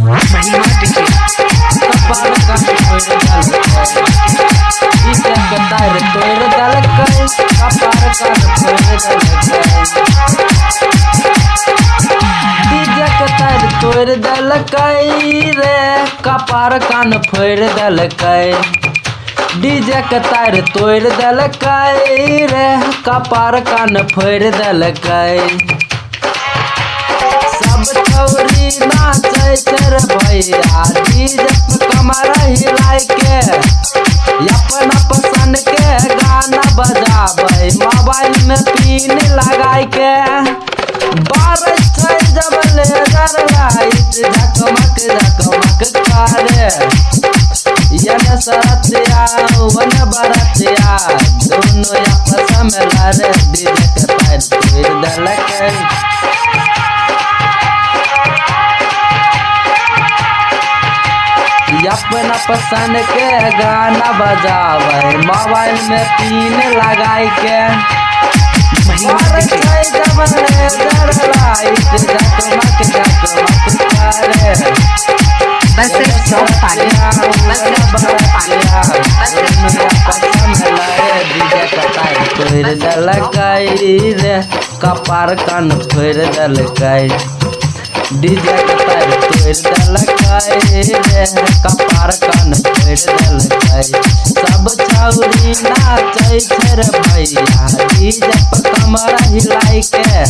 महिमा डीजे कपार का तोड़ दलकै डीजे के तार तोड़ दलकै कपार का तोड़ दलकै डीजे के तार तोड़ दलकै रे कपार कान फोड़ दलकै डीजे के तार तोड़ दलकै रे कपार कान फोड़ दलकै सब छौरी नाचै छै भैया डीजे पे कमर हिलाइ के अपना पसंद के गाना बजाबै मोबाइल में पिन लगाइ के बारै छै जब लेजर लाइट झकमक झकमक करे यने सरतिया वन बरतिया दोनों आपस में लड़े डीजे के तार तोड़ दलकै अपना पसंद के गाना बजावे मोबाइल में पिन लगाई के महिमा डीजे जब लेजर लाइट झकमक झकमक करे बस चौक पानी बस चौक पानी तोड़ दलकै रे कपार कान फोड़ दलकै डीजे के तार तोड़ दलकै रे कपार कान फोड़ दलकै सब छौरी नाचै छै भैया डीजे पे कमर हिलाइ के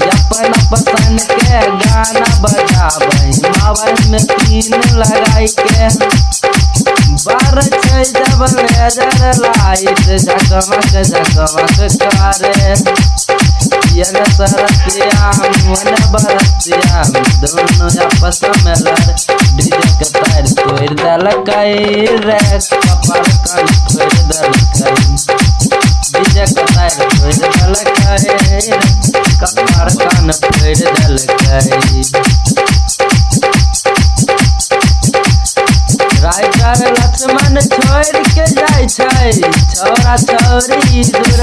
अपना पसंद के गाना बजाबै मोबाइल में पिन लगाइ के बार छै जब लेजर लाइट झकमक झकमक करे यने सरतिया मन बरतिया दोनों आपस में लड़ डीजे के तार तोड़ दलकै रे कपार कान फोड़ दलकै डीजे के तार तोड़ दलकै रे कपार कान फोड़ दलकै राइटर लक्ष्मण छोड़ के जाइ छै छौरा छौरी दूर